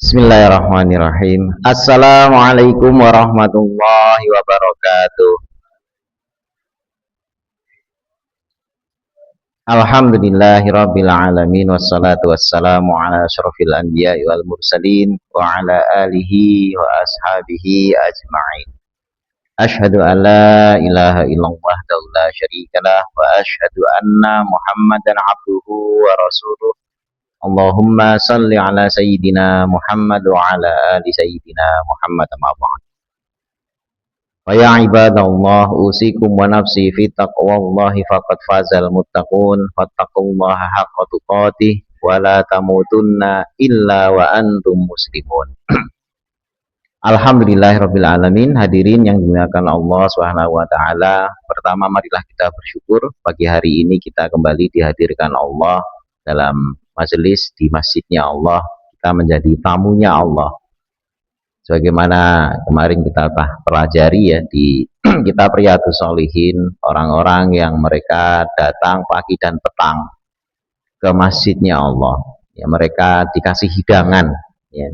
Bismillahirrahmanirrahim. Assalamualaikum warahmatullahi wabarakatuh. Alhamdulillahirabbil alamin wassalatu wassalamu ala asyrofil anbiya'i wal mursalin wa ala alihi wa ashabihi ajma'in. Asyhadu an la ilaha illallah wahdahu la syarikalah wa asyhadu anna Muhammadan abduhu wa rasuluh. Allahumma salli ala sayyidina Muhammad wa ala ali sayyidina Muhammad ma ba'd. Wa ya ibadallah usikum wa nafsi fi taqwallahi faqad fazal muttaqun fattaqullaha haqqa tuqatih wa la tamutunna illa wa antum muslimun. Alhamdulillahirabbil alamin. Hadirin yang dimuliakan Allah Subhanahu wa taala. Pertama, marilah kita bersyukur pagi hari ini kita kembali dihadirkan Allah dalam majelis di masjidnya Allah, kita menjadi tamunya Allah. Sebagaimana kemarin kita pelajari ya di kitab Riyadhus Shalihin, orang-orang yang mereka datang pagi dan petang ke masjidnya Allah. Ya, mereka dikasih hidangan, ya.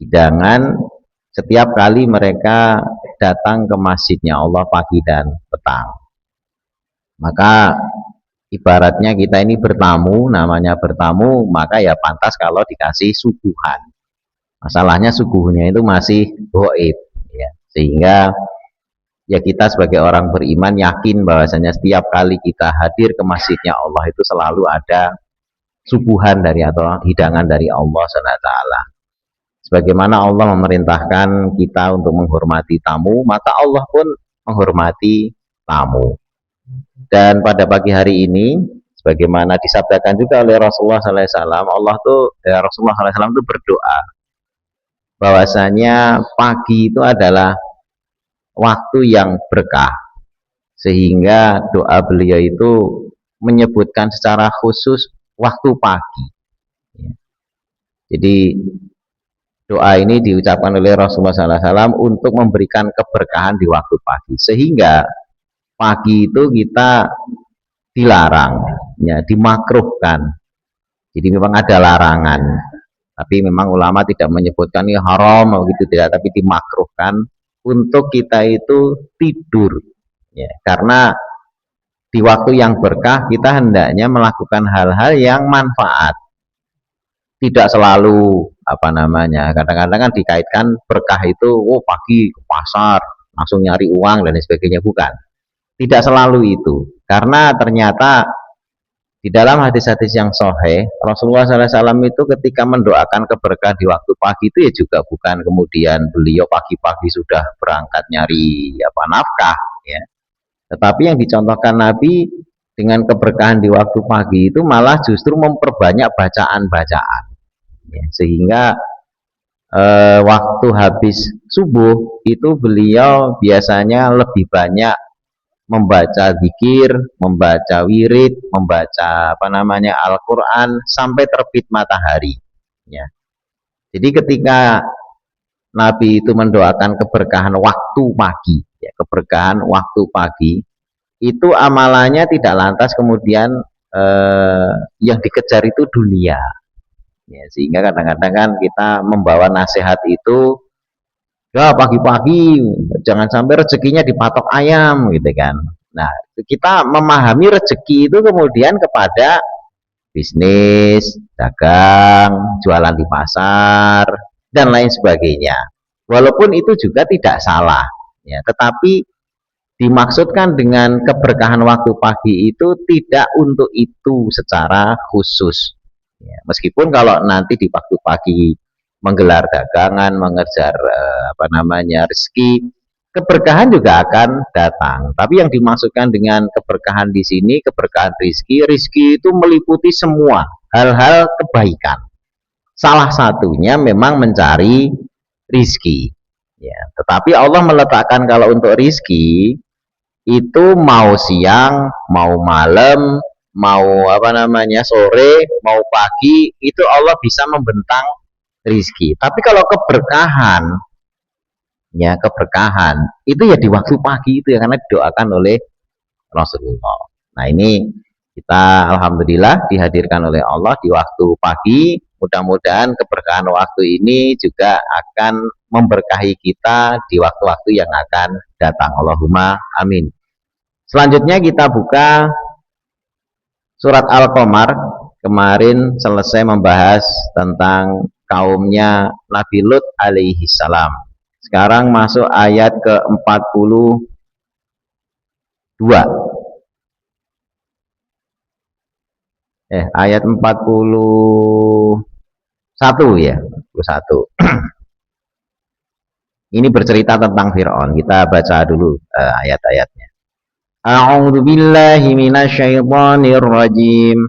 Hidangan setiap kali mereka datang ke masjidnya Allah pagi dan petang. Maka ibaratnya kita ini bertamu, namanya bertamu, maka ya pantas kalau dikasih suguhan. Masalahnya suguhnya itu masih goib, ya. Sehingga ya kita sebagai orang beriman yakin bahwasanya setiap kali kita hadir ke masjidnya Allah itu selalu ada suguhan dari atau hidangan dari Allah SWT. Sebagaimana Allah memerintahkan kita untuk menghormati tamu, maka Allah pun menghormati tamu. Dan pada pagi hari ini, sebagaimana disabdakan juga oleh Rasulullah SAW, Rasulullah SAW itu berdoa bahwasanya pagi itu adalah waktu yang berkah, sehingga doa beliau itu menyebutkan secara khusus waktu pagi. Jadi doa ini diucapkan oleh Rasulullah SAW untuk memberikan keberkahan di waktu pagi, sehingga pagi itu kita dilarang, ya, dimakruhkan. Jadi memang ada larangan, tapi memang ulama tidak menyebutkan ini haram begitu, tidak, tapi dimakruhkan untuk kita itu tidur, ya, karena di waktu yang berkah kita hendaknya melakukan hal-hal yang manfaat. Tidak selalu kadang-kadang kan dikaitkan berkah itu pagi ke pasar langsung nyari uang dan sebagainya, bukan. Tidak selalu itu, karena ternyata di dalam hadis-hadis yang sahih Rasulullah SAW itu ketika mendoakan keberkahan di waktu pagi itu ya juga bukan kemudian beliau pagi-pagi sudah berangkat nyari nafkah, ya. Tetapi yang dicontohkan Nabi dengan keberkahan di waktu pagi itu malah justru memperbanyak bacaan-bacaan, ya, sehingga waktu habis subuh itu beliau biasanya lebih banyak membaca zikir, membaca wirid, membaca Al-Quran sampai terbit matahari, ya. Jadi ketika Nabi itu mendoakan keberkahan waktu pagi, ya, keberkahan waktu pagi itu amalannya tidak lantas kemudian yang dikejar itu dunia, ya, sehingga kadang-kadang kan kita membawa nasihat itu, ya pagi-pagi jangan sampai rezekinya dipatok ayam gitu kan. Nah, kita memahami rezeki itu kemudian kepada bisnis, dagang, jualan di pasar dan lain sebagainya. Walaupun itu juga tidak salah, ya, tetapi dimaksudkan dengan keberkahan waktu pagi itu tidak untuk itu secara khusus, ya. Meskipun kalau nanti di waktu pagi menggelar dagangan, mengejar rezeki, keberkahan juga akan datang. Tapi yang dimaksudkan dengan keberkahan di sini, keberkahan rizki itu meliputi semua hal-hal kebaikan. Salah satunya memang mencari rizki, ya. Tetapi Allah meletakkan kalau untuk rizki itu mau siang, mau malam, mau sore, mau pagi, itu Allah bisa membentang rizki. Tapi kalau keberkahan, ya, keberkahan itu ya di waktu pagi itu ya, karena didoakan oleh Rasulullah. Nah, ini kita alhamdulillah dihadirkan oleh Allah di waktu pagi, Mudah-mudahan keberkahan waktu ini juga akan memberkahi kita di waktu-waktu yang akan datang. Allahumma amin. Selanjutnya kita buka surat Al-Qamar. Kemarin selesai membahas tentang kaumnya Nabi Lut alaihi salam. Sekarang masuk ayat ke-42. Ayat 41 ya, 41. Ini bercerita tentang Fir'aun. Kita baca dulu ayat-ayatnya. A'udzu billahi minasyaitonir rajim.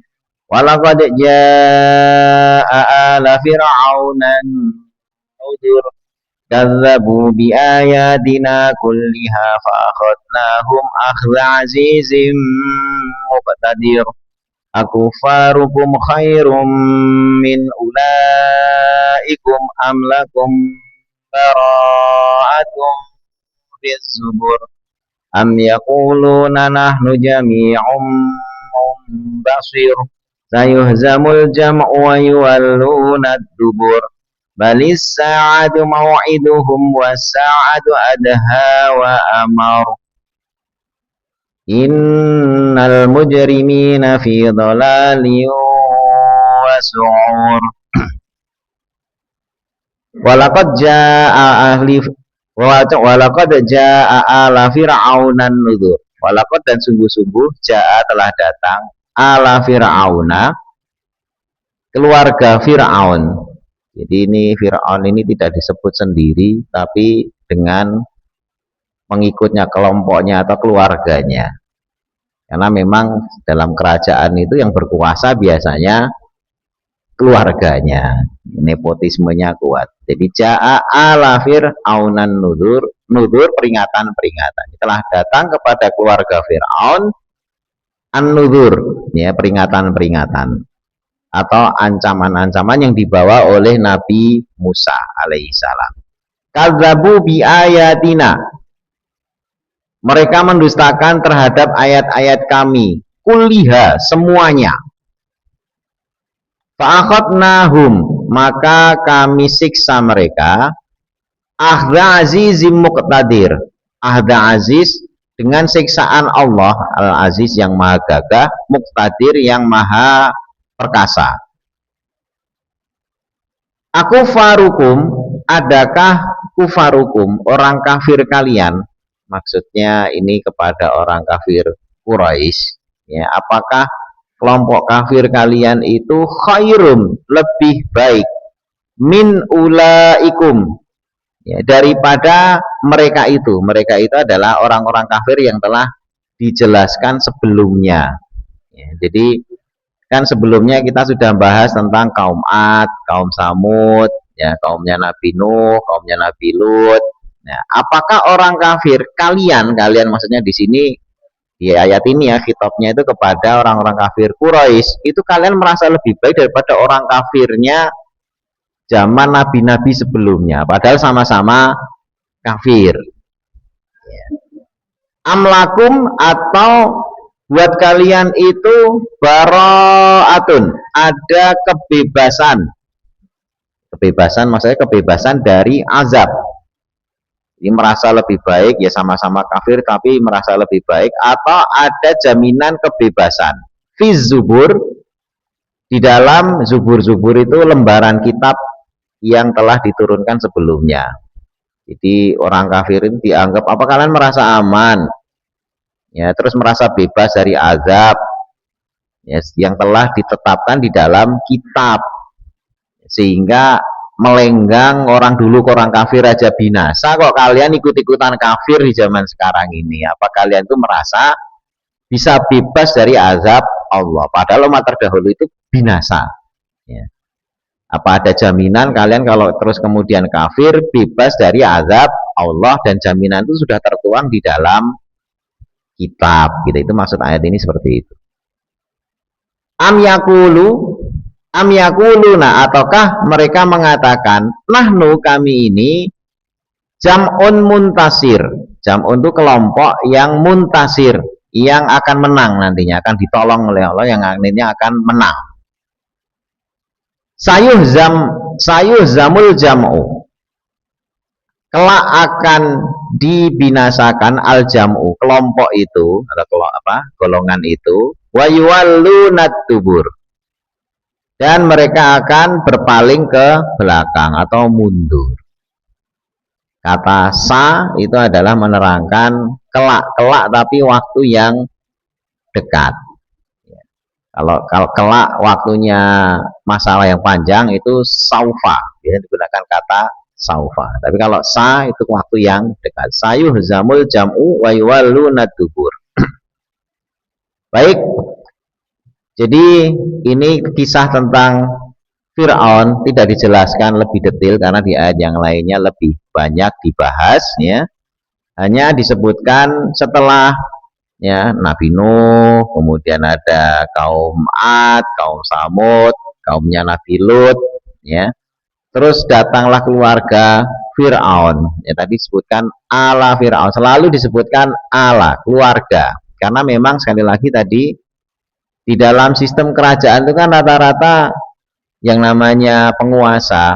Walaqad jaa'a ala fir'auna nuzur. Kazzabu biayatina kulliha fa akhadnahum akhdha azizim muqtadir. Akufarukum khairum min ulaikum am lakum bara'atum bizzubur am yaquluna nahnu jami'un munbasir sayuhzamul jam'u wa yuwalluna ad-dubur balis sa'atu maw'iduhum was sa'atu adha wa amar innal mujrimina fi dhalalin wa su'ur. Walaqad jaa'a ala fir'aunan nuzur. Walaqad dan sungguh-sungguh jaa'a telah datang ala fir'auna keluarga Fir'aun. Jadi ini Fir'aun ini tidak disebut sendiri tapi dengan pengikutnya, kelompoknya atau keluarganya. Karena memang dalam kerajaan itu yang berkuasa biasanya keluarganya, nepotismenya kuat. Jadi ja'a ala fir'aunan nudur peringatan-peringatan. Telah datang kepada keluarga Fir'aun an-nudur, ya, peringatan-peringatan atau ancaman-ancaman yang dibawa oleh Nabi Musa alaihissalam. Kadzabu bi ayatina. Mereka mendustakan terhadap ayat-ayat kami, kulliha, semuanya. Fa'akhadnahum, maka kami siksa mereka, akhda azizim muqtadir, akhda aziz dengan siksaan Allah al-aziz yang maha gagah, muqtadir yang maha perkasa. Akufarukum, adakah kufarukum, orang kafir kalian, maksudnya ini kepada orang kafir Quraisy, ya, apakah kelompok kafir kalian itu khairum, lebih baik, min ulaikum, ya, daripada mereka itu. Mereka itu adalah orang-orang kafir yang telah dijelaskan sebelumnya, ya. Jadi kan sebelumnya kita sudah bahas tentang kaum Ad, kaum Samud, ya, kaumnya Nabi Nuh, kaumnya Nabi Lut. Nah, apakah orang kafir kalian maksudnya di sini di ayat ini ya, khitabnya itu kepada orang-orang kafir Quraisy, itu kalian merasa lebih baik daripada orang kafirnya zaman nabi-nabi sebelumnya, padahal sama-sama kafir. Amlakum, atau buat kalian itu bara'atun, ada kebebasan. Kebebasan maksudnya kebebasan dari azab. Ini merasa lebih baik, ya sama-sama kafir tapi merasa lebih baik, atau ada jaminan kebebasan. Fi zubur, di dalam zubur-zubur itu lembaran kitab yang telah diturunkan sebelumnya. Jadi orang kafir itu dianggap, apa kalian merasa aman, ya, terus merasa bebas dari azab, ya, yang telah ditetapkan di dalam kitab, sehingga melenggang orang dulu ke orang kafir aja binasa, kok kalian ikut-ikutan kafir di zaman sekarang ini? Apa kalian tuh merasa bisa bebas dari azab Allah, padahal umat terdahulu itu binasa, ya. Apa ada jaminan kalian kalau terus kemudian kafir bebas dari azab Allah, dan jaminan itu sudah tertuang di dalam kitab, gitu. Itu maksud ayat ini seperti itu. Am yakuluna, ataukah mereka mengatakan, nahnu, kami ini, jam'un muntasir. Jam'un itu kelompok yang muntasir, yang akan menang nantinya, akan ditolong oleh Allah, yang nantinya akan menang. sayuhzamul jam'u, kelak akan dibinasakan al jam'u, kelompok itu atau golongan itu, wa yuwallunat dubur, dan mereka akan berpaling ke belakang atau mundur. Kata sa itu adalah menerangkan kelak tapi waktu yang dekat. Kalau kelak waktunya masalah yang panjang itu saufa, ya, digunakan kata saufa. Tapi kalau sa itu waktu yang dekat. Sayuhzamul jam'u wa yuwallunad dubur. Baik. Jadi ini kisah tentang Fir'aun tidak dijelaskan lebih detail karena di ayat yang lainnya lebih banyak dibahas, ya. Hanya disebutkan setelah, ya, Nabi Nuh, kemudian ada kaum Ad, kaum Samud, kaumnya Nabi Lut, ya. Terus datanglah keluarga Fir'aun, ya, tadi disebutkan ala Fir'aun, selalu disebutkan ala keluarga, karena memang sekali lagi tadi di dalam sistem kerajaan itu kan rata-rata yang namanya penguasa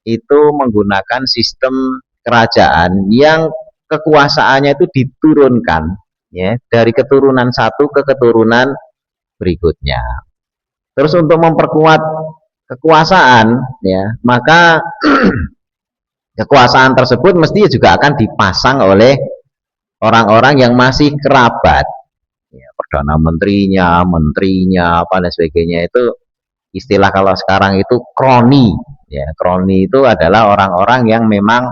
itu menggunakan sistem kerajaan yang kekuasaannya itu diturunkan, ya, dari keturunan satu ke keturunan berikutnya. Terus untuk memperkuat kekuasaan, ya, maka kekuasaan tersebut mesti juga akan dipasang oleh orang-orang yang masih kerabat, ya, perdana menterinya, apa dan sebagainya. Itu istilah kalau sekarang itu kroni, ya. Kroni itu adalah orang-orang yang memang,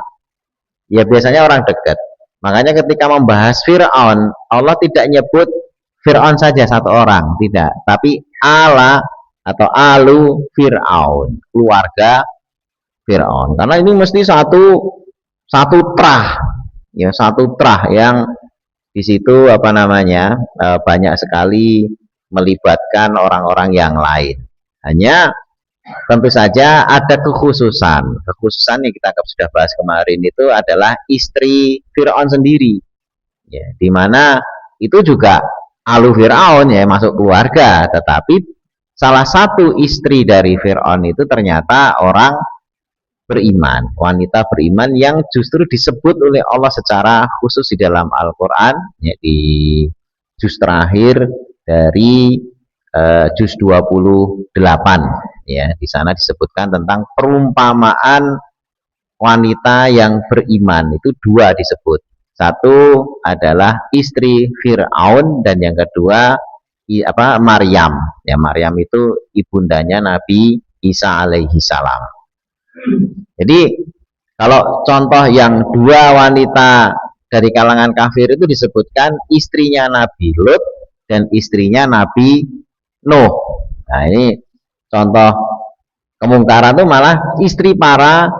ya, biasanya orang dekat. Makanya ketika membahas Fir'aun, Allah tidak nyebut Fir'aun saja satu orang, tidak, tapi ala atau alu Fir'aun, keluarga Fir'aun, karena ini mesti satu trah, ya, satu trah yang di situ banyak sekali melibatkan orang-orang yang lain. Hanya tentu saja ada kekhususan yang kita sudah bahas kemarin itu adalah istri Fir'aun sendiri, ya, dimana itu juga alu Fir'aun, ya, masuk keluarga, tetapi salah satu istri dari Fir'aun itu ternyata orang beriman, wanita beriman yang justru disebut oleh Allah secara khusus di dalam Al-Quran, ya, di juz terakhir dari juz 28, ya, di sana disebutkan tentang perumpamaan wanita yang beriman itu dua disebut. Satu adalah istri Fir'aun dan yang kedua Maryam. Ya, Maryam itu ibundanya Nabi Isa alaihi salam. Jadi kalau contoh yang dua wanita dari kalangan kafir itu disebutkan istrinya Nabi Lut dan istrinya Nabi Nuh. Nah, ini contoh kemungkaran itu malah istri para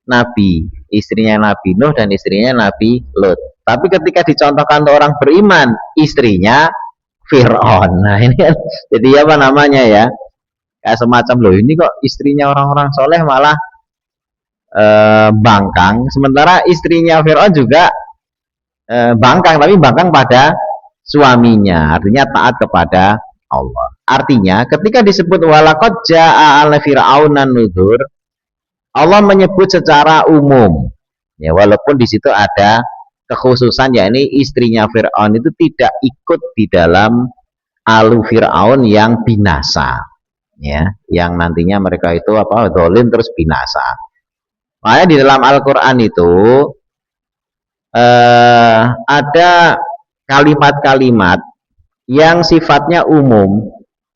nabi, istrinya Nabi Nuh dan istrinya Nabi Lut. Tapi ketika dicontohkan untuk orang beriman, istrinya Fir'aun. Nah, ini kan jadi apa namanya, ya, kayak semacam, loh, ini kok istrinya orang-orang soleh malah bangkang, sementara istrinya Fir'aun juga bangkang, tapi bangkang pada suaminya, artinya taat kepada Allah. Artinya ketika disebut walaqad jaa ala fir'auna nuzur, Allah menyebut secara umum, ya, walaupun di situ ada kekhususan, yakni istrinya Fir'aun itu tidak ikut di dalam alu Fir'aun yang binasa, ya, yang nantinya mereka itu zalim terus binasa. Makanya di dalam Al-Quran itu ada kalimat-kalimat yang sifatnya umum,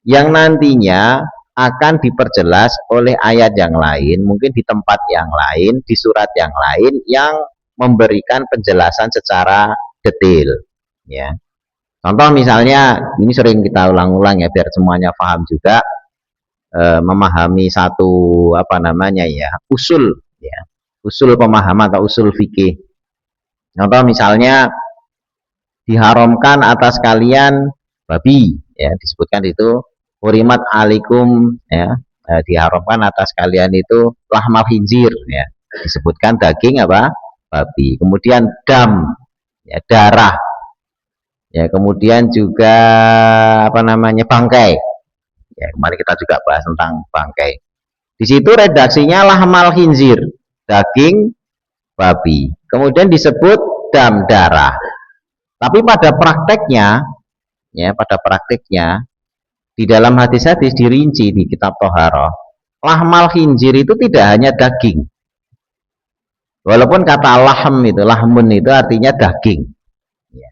yang nantinya akan diperjelas oleh ayat yang lain, mungkin di tempat yang lain, di surat yang lain, yang memberikan penjelasan secara detail, ya. Contoh misalnya, ini sering kita ulang-ulang, ya, biar semuanya paham juga, memahami satu usul, ya, usul pemahaman atau usul fikih. Contoh misalnya diharamkan atas kalian babi, ya, disebutkan itu hurimat alikum, ya, diharamkan atas kalian itu lahmal khinzir, ya, disebutkan daging babi. Kemudian dam, ya, darah, ya, kemudian juga bangkai, ya, kemarin kita juga bahas tentang bangkai. Di situ redaksinya lahmal khinzir, daging babi. Kemudian disebut dam, darah. Tapi pada prakteknya, ya pada prakteknya di dalam hadis-hadis dirinci di kitab Toharoh, lahmal khinzir itu tidak hanya daging. Walaupun kata lahm itu, lahmun itu artinya daging. Ya.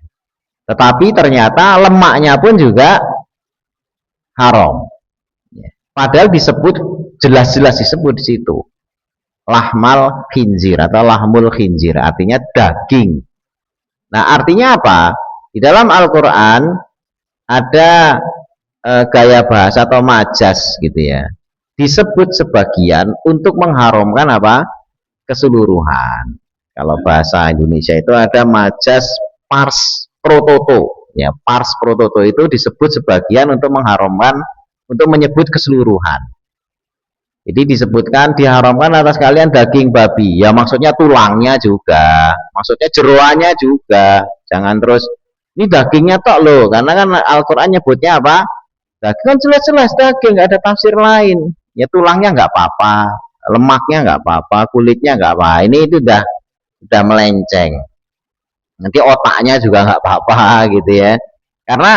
Tetapi ternyata lemaknya pun juga haram. Ya. Padahal disebut, jelas-jelas disebut di situ. Lahmal khinzir atau lahmul khinzir, artinya daging. Nah, artinya apa? Di dalam Al-Quran ada gaya bahasa atau majas gitu ya. Disebut sebagian untuk mengharamkan apa? Keseluruhan. Kalau bahasa Indonesia itu ada majas pars prototo. Ya, pars prototo itu disebut sebagian untuk mengharamkan, untuk menyebut keseluruhan. Jadi disebutkan diharamkan atas kalian daging babi. Ya maksudnya tulangnya juga, maksudnya jeroannya juga. Jangan terus ini dagingnya tok loh, karena kan Al-Quran nyebutnya apa? Daging kan jelas-jelas daging, nggak ada tafsir lain. Ya tulangnya nggak apa-apa, lemaknya nggak apa-apa, kulitnya nggak apa. Ini itu udah melenceng. Nanti otaknya juga nggak apa-apa gitu ya. Karena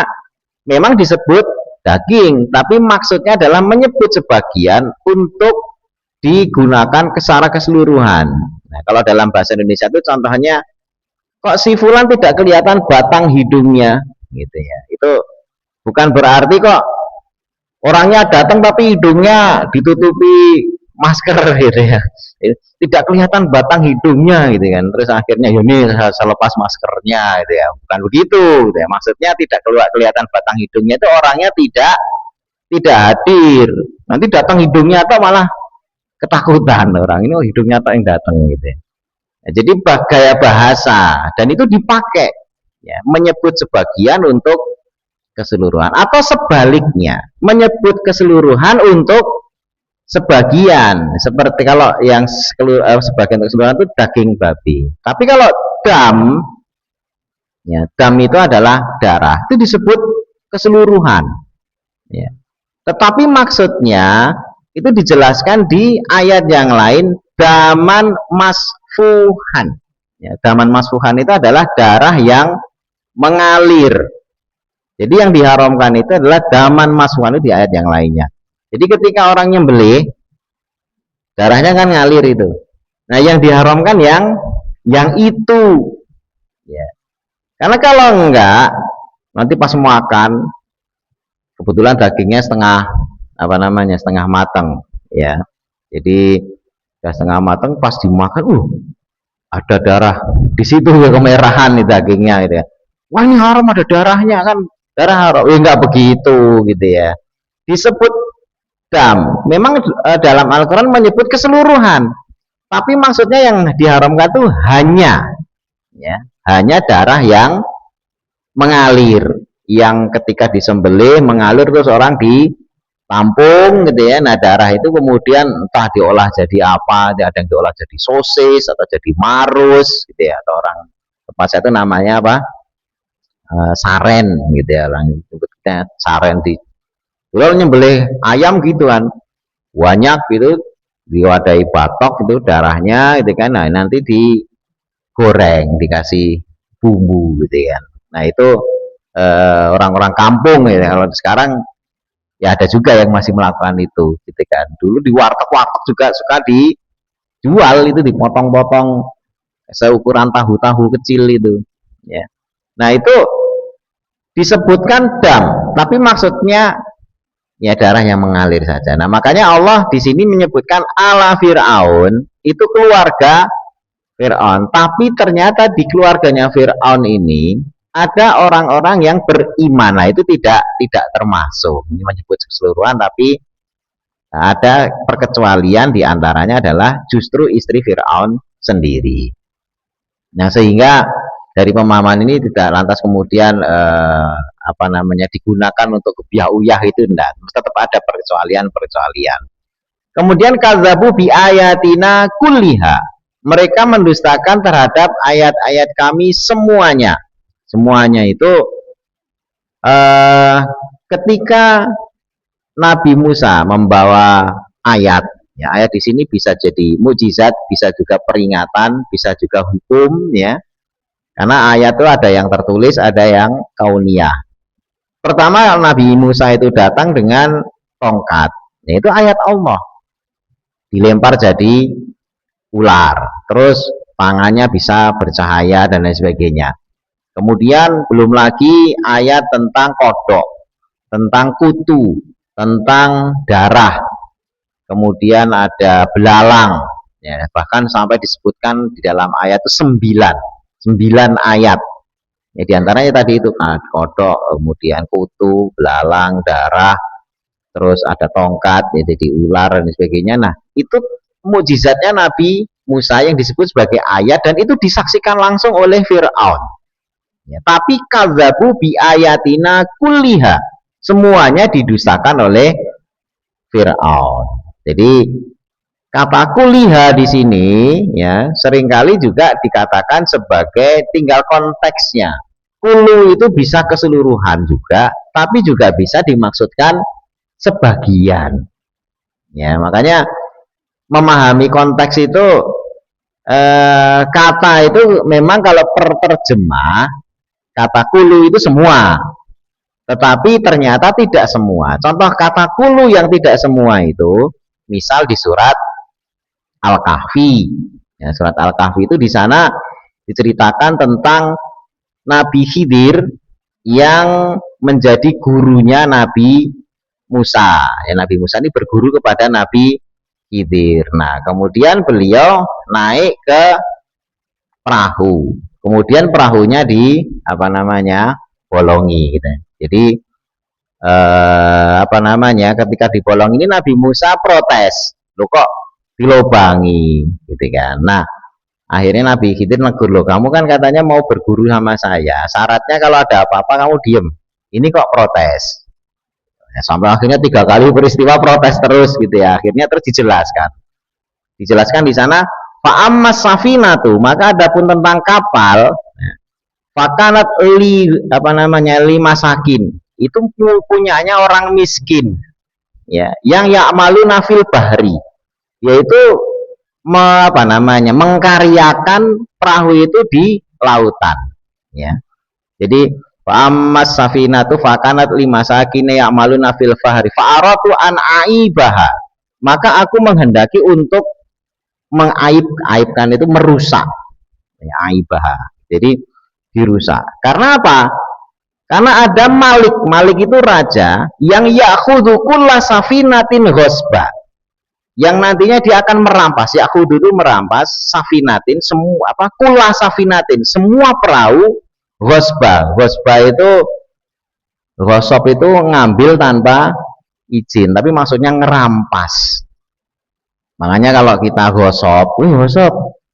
memang disebut daging, tapi maksudnya adalah menyebut sebagian untuk digunakan secara keseluruhan. Nah, kalau dalam bahasa Indonesia itu contohnya, kok si fulan tidak kelihatan batang hidungnya, gitu ya. Itu bukan berarti kok orangnya datang tapi hidungnya ditutupi masker gitu ya. Tidak kelihatan batang hidungnya gitu kan. Terus akhirnya ini saya lepas maskernya gitu ya. Bukan begitu gitu ya. Maksudnya tidak kelihatan batang hidungnya itu orangnya tidak hadir. Nanti datang hidungnya atau malah ketakutan orang ini, oh hidungnya atau yang datang gitu ya. Nah, jadi gaya bahasa dan itu dipakai ya, menyebut sebagian untuk keseluruhan atau sebaliknya menyebut keseluruhan untuk sebagian, seperti kalau yang sebagian keseluruhan itu daging babi. Tapi kalau dam, ya dam itu adalah darah, itu disebut keseluruhan. Ya. Tetapi maksudnya itu dijelaskan di ayat yang lain, daman masfuhan. Ya, daman masfuhan itu adalah darah yang mengalir. Jadi yang diharamkan itu adalah daman masfuhan itu di ayat yang lainnya. Jadi ketika orang nyembelih, darahnya kan ngalir itu. Nah, yang diharamkan yang itu. Ya. Karena kalau enggak, nanti pas makan, kebetulan dagingnya setengah matang, ya. Jadi sudah setengah matang, pas dimakan, ada darah di situ ya, kemerahan nih dagingnya, gitu ya. Wah ini haram, ada darahnya kan, darah haram. Enggak begitu, gitu ya. Disebut dam. Memang dalam Al-Quran menyebut keseluruhan, tapi maksudnya yang diharamkan itu hanya darah yang mengalir, yang ketika disembelih mengalir terus orang ditampung gitu ya. Nah darah itu kemudian entah diolah jadi apa, ada yang diolah jadi sosis atau jadi marus gitu ya, atau orang tempat saya itu namanya apa, saren gitu ya, orang sebutnya saren. Di kalau nyembelih ayam gitu kan, banyak gitu diwadahi batok itu darahnya gitu kan. Nah nanti digoreng, dikasih bumbu gitu kan. Nah itu orang-orang kampung ya. Kalau sekarang ya ada juga yang masih melakukan itu gitu kan. Dulu di warteg-warteg juga suka dijual itu, dipotong-potong seukuran tahu-tahu kecil itu ya. Nah itu disebutkan dam, tapi maksudnya ya darah yang mengalir saja. Nah makanya Allah di sini menyebutkan ala Fir'aun, itu keluarga Fir'aun. Tapi ternyata di keluarganya Fir'aun ini ada orang-orang yang beriman. Nah itu tidak termasuk. Ini menyebut keseluruhan, tapi ada perkecualian, diantaranya adalah justru istri Fir'aun sendiri. Nah sehingga dari pemahaman ini tidak lantas kemudian digunakan untuk kebiah-uyah, itu enggak, tetap ada perkecualian. Kemudian kadzabu bi ayatina kulliha, mereka mendustakan terhadap ayat-ayat kami semuanya itu ketika Nabi Musa membawa ayat Ya, ayat di sini bisa jadi mukjizat, bisa juga peringatan, bisa juga hukum, ya. Karena ayat itu ada yang tertulis, ada yang kauniyah. Pertama, Nabi Musa itu datang dengan tongkat, yaitu ayat Allah, dilempar jadi ular, terus tangannya bisa bercahaya dan lain sebagainya. Kemudian belum lagi ayat tentang kodok, tentang kutu, tentang darah, kemudian ada belalang, ya, bahkan sampai disebutkan di dalam ayat itu 9 ayat. Ya, diantaranya tadi itu kan kodok, kemudian kutu, belalang, darah, terus ada tongkat, ya, jadi ular dan sebagainya. Nah, itu mukjizatnya Nabi Musa yang disebut sebagai ayat, dan itu disaksikan langsung oleh Fir'aun. Ya, tapi kadzabu bi ayatina kulliha, semuanya didustakan oleh Fir'aun. Jadi kata kuliha di sini, ya, seringkali juga dikatakan sebagai tinggal konteksnya. Kulu itu bisa keseluruhan juga, tapi juga bisa dimaksudkan sebagian. Ya, makanya memahami konteks itu, kata itu memang kalau terjemah kata kulu itu semua, tetapi ternyata tidak semua. Contoh kata kulu yang tidak semua itu, misal di surat Al-Kahfi. Ya, surat Al-Kahfi itu di sana diceritakan tentang Nabi Khidir yang menjadi gurunya Nabi Musa. Ya, Nabi Musa ini berguru kepada Nabi Khidir. Nah, kemudian beliau naik ke perahu. Kemudian perahunya di bolongi, gitu. Jadi ketika dibolong ini Nabi Musa protes, lo kok dilobangi, gitu kan. Nah, akhirnya Nabi Khidir negur, lo kamu kan katanya mau berguru sama saya, syaratnya kalau ada apa-apa kamu diem, ini kok protes. Nah, sampai akhirnya 3 kali peristiwa protes terus, gitu ya. Akhirnya terus dijelaskan di sana, fa'ammas safinatu, maka adapun tentang kapal, fakanat lima sakin, itu punyanya orang miskin, ya, yang ya'malu nafil bahri, yaitu mengkaryakan perahu itu di lautan, ya. Jadi fa'ammas safinatu fakanat lima sakin ya'maluna fil bahri fa'aratu an aibaha, maka aku menghendaki untuk mengaibkan itu merusak, ya, aibah. Jadi dirusak. Karena apa? Karena ada Malik itu raja yang ya'khudhu kulla safinatin ghosba, yang nantinya dia akan merampas, ya'khudhu itu merampas, safinatin, semua kulla safinatin, semua perahu, ghosba. Ghosab itu ngambil tanpa izin, tapi maksudnya ngerampas. Makanya kalau kita gosok,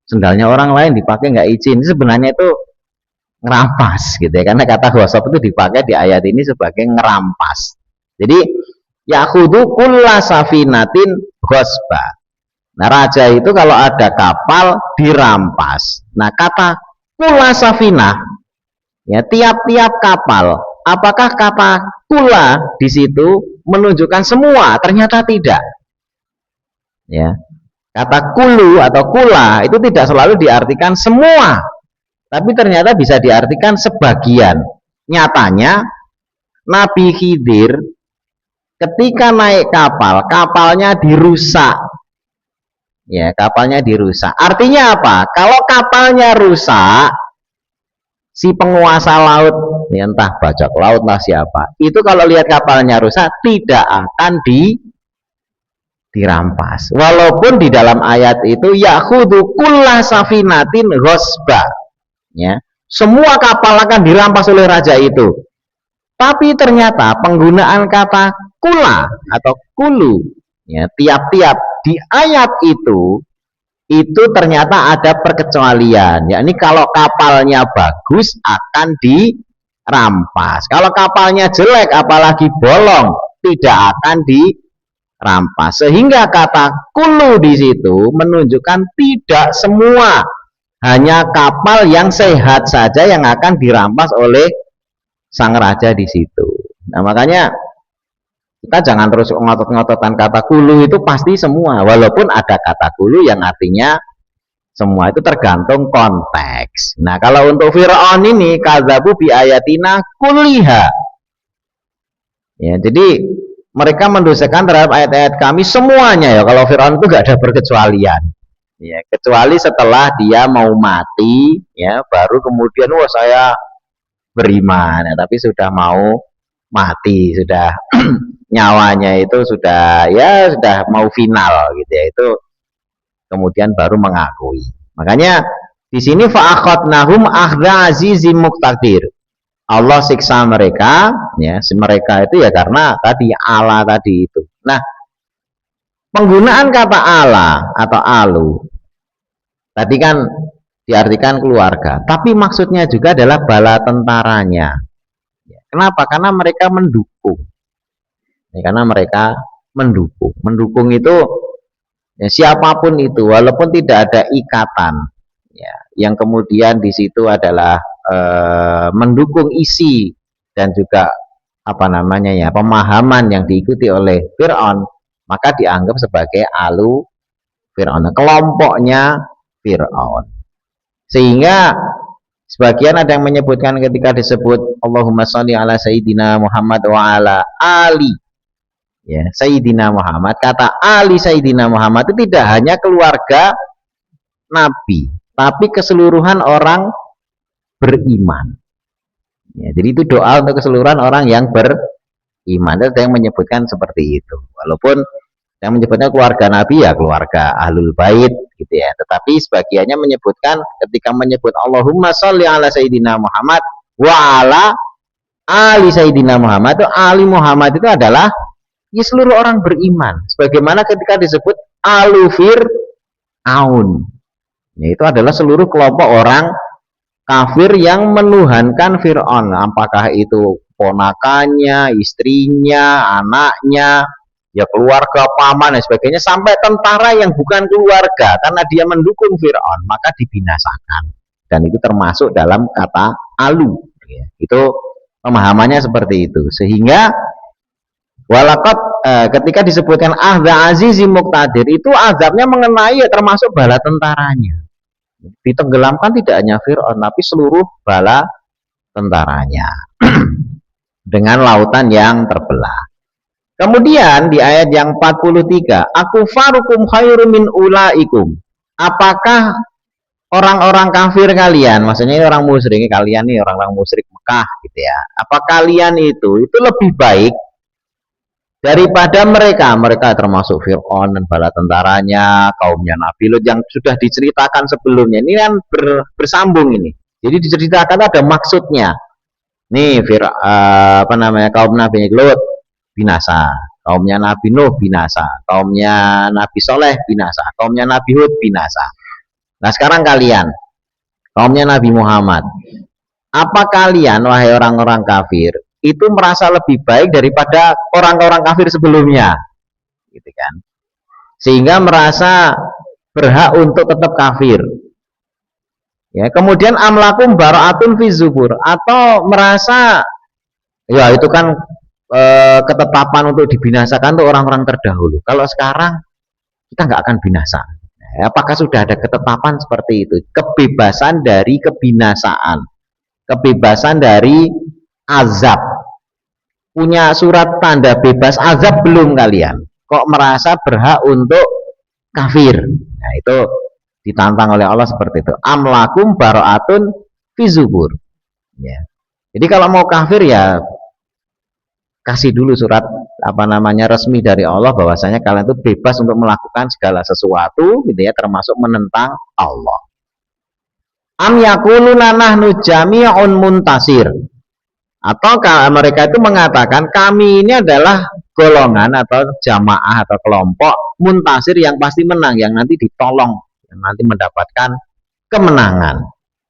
sendalnya orang lain dipakai nggak izin, sebenarnya itu ngerampas, gitu ya. Karena kata gosok itu dipakai di ayat ini sebagai ngerampas. Jadi ya'khudhu kulla safinatin ghosba. Nah, raja itu kalau ada kapal dirampas. Nah, kata kulla safinah, ya, tiap-tiap kapal. Apakah kata kulla di situ menunjukkan semua? Ternyata tidak. Ya, kata kulu atau kula itu tidak selalu diartikan semua, tapi ternyata bisa diartikan sebagian. Nyatanya Nabi Khidir ketika naik kapal, kapalnya dirusak, ya, kapalnya dirusak. Artinya apa? Kalau kapalnya rusak, si penguasa laut, ya, entah bajak laut lah siapa, itu kalau lihat kapalnya rusak tidak akan dirampas. Walaupun di dalam ayat itu ya'khudhu kulla safinatin ghosba, ya, semua kapal akan dirampas oleh raja itu. Tapi ternyata penggunaan kata kula atau kulu, ya, tiap-tiap di ayat itu ternyata ada perkecualian, yakni kalau kapalnya bagus akan dirampas, kalau kapalnya jelek apalagi bolong tidak akan dirampas. Sehingga kata kulu di situ menunjukkan tidak semua, hanya kapal yang sehat saja yang akan dirampas oleh sang raja di situ. Nah, makanya Kita jangan terus ngotot-ngototan kata kulu itu pasti semua, walaupun ada kata kulu yang artinya semua, itu tergantung konteks. Nah, kalau untuk Fir'aun ini kadzabu bi ayatina kulliha. Ya, jadi mereka mendustakan terhadap ayat-ayat kami semuanya ya. Kalau Fir'aun itu gak ada berkecualian. Ya, kecuali setelah dia mau mati, ya, baru kemudian wah saya beriman. Ya, tapi sudah mau mati, sudah nyawanya itu sudah ya sudah mau final gitu ya, itu kemudian baru mengakui. Makanya di sini fa'akhadnahum akhza azizim muqtadir. Allah siksa mereka, ya, mereka itu ya karena tadi Allah tadi itu. Nah, penggunaan kata Allah atau alu tadi kan diartikan keluarga, tapi maksudnya juga adalah bala tentaranya. Kenapa? Karena mereka mendukung. Ya, karena mereka mendukung. Mendukung itu ya, siapapun itu, walaupun tidak ada ikatan, ya, yang kemudian di situ adalah mendukung isi dan juga apa namanya ya pemahaman yang diikuti oleh Fir'aun, maka dianggap sebagai alu Fir'aun, kelompoknya Fir'aun. Sehingga sebagian ada yang menyebutkan ketika disebut Allahumma sholli ala Sayyidina Muhammad wa ala ali, ya, Sayyidina Muhammad, kata ali Sayyidina Muhammad itu tidak hanya keluarga Nabi, tapi keseluruhan orang beriman. Ya, jadi itu doa untuk keseluruhan orang yang beriman. Ada yang menyebutkan seperti itu. Walaupun yang menyebutnya keluarga Nabi ya keluarga Ahlul Bait gitu ya. Tetapi sebagiannya menyebutkan ketika menyebut Allahumma sholli ala Sayyidina Muhammad wa ala ali Sayyidina Muhammad, itu ali Muhammad itu adalah ya seluruh orang beriman. Sebagaimana ketika disebut alu Fir'aun, ya, itu adalah seluruh kelompok orang kafir yang menuhankan Fir'aun. Apakah itu ponakannya, istrinya, anaknya, ya keluarga, paman dan sebagainya, sampai tentara yang bukan keluarga, karena dia mendukung Fir'aun maka dibinasakan. Dan itu termasuk dalam kata alu, ya. Itu pemahamannya seperti itu. Sehingga walakot ketika disebutkan ahza azizim muqtadir, itu azabnya mengenai ya termasuk bala tentaranya. Ditenggelamkan tidak hanya Fir'aun tapi seluruh bala tentaranya dengan lautan yang terbelah. Kemudian di ayat yang 43, aku farukum khairum min ulaikum. Apakah orang-orang kafir kalian, maksudnya ini orang musyrik, kalian nih orang-orang musyrik Mekah gitu ya, apa kalian itu lebih baik daripada mereka termasuk Fir'aun dan bala tentaranya, kaumnya Nabi Lut yang sudah diceritakan sebelumnya. Ini kan bersambung ini. Jadi diceritakan ada maksudnya. Nih apa namanya kaum Nabi Lut binasa, kaumnya Nabi Nuh binasa, kaumnya Nabi Soleh binasa, kaumnya Nabi Hud binasa. Nah sekarang kalian, kaumnya Nabi Muhammad, apa kalian wahai orang-orang kafir itu merasa lebih baik daripada orang-orang kafir sebelumnya, gitu kan? Sehingga merasa berhak untuk tetap kafir. Ya, kemudian amlakum bara'atun fi zubur, atau merasa ya itu kan ketetapan untuk dibinasakan untuk orang-orang terdahulu. Kalau sekarang kita nggak akan binasa. Nah, apakah sudah ada ketetapan seperti itu? Kebebasan dari kebinasaan, kebebasan dari azab. Punya surat tanda bebas azab belum kalian? Kok merasa berhak untuk kafir? Nah itu ditantang oleh Allah seperti itu. Amlakum baro'atun fi zubur. Ya. Jadi kalau mau kafir ya kasih dulu surat apa namanya resmi dari Allah bahwasanya kalian itu bebas untuk melakukan segala sesuatu gitu ya, termasuk menentang Allah. Am yakuluna nahnu jami'un muntasir. Atau mereka itu mengatakan kami ini adalah golongan atau jamaah atau kelompok muntasir yang pasti menang, yang nanti ditolong, yang nanti mendapatkan kemenangan.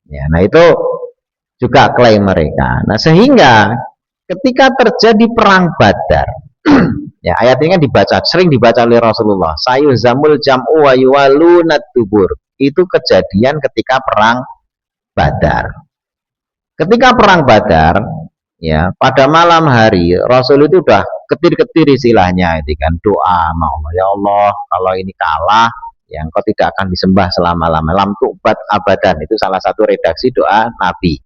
Ya, nah itu juga klaim mereka. Nah sehingga ketika terjadi perang Badar, ya ayat ini kan dibaca, sering dibaca oleh Rasulullah. Sayuzamul jam'u wa yuwallunat dubur. Itu kejadian ketika perang Badar. Ketika perang Badar, Ya, pada malam hari Rasul itu udah ketir-ketir istilahnya itu kan, doa sama Allah, ya Allah kalau ini kalah yang kau tidak akan disembah selama-lamanya, lam tu'bad abadan, itu salah satu redaksi doa Nabi.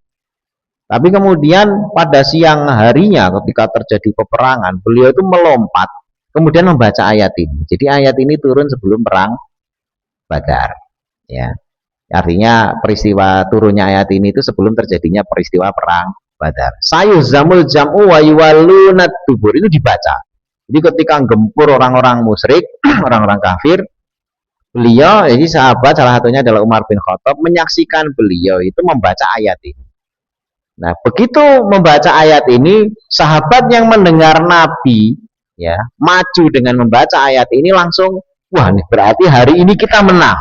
Tapi kemudian pada siang harinya ketika terjadi peperangan, beliau itu melompat kemudian membaca ayat ini. Jadi ayat ini turun sebelum perang Badar, ya. Artinya peristiwa turunnya ayat ini itu sebelum terjadinya peristiwa perang Badar. Sayuzamul jam'u wa yuwallunat dubur, itu dibaca. Jadi ketika gempur orang-orang musyrik, orang-orang kafir, beliau, jadi sahabat salah satunya adalah Umar bin Khattab, menyaksikan beliau itu membaca ayat ini. Nah, begitu membaca ayat ini, sahabat yang mendengar Nabi ya maju dengan membaca ayat ini langsung, wah nih berarti hari ini kita menang.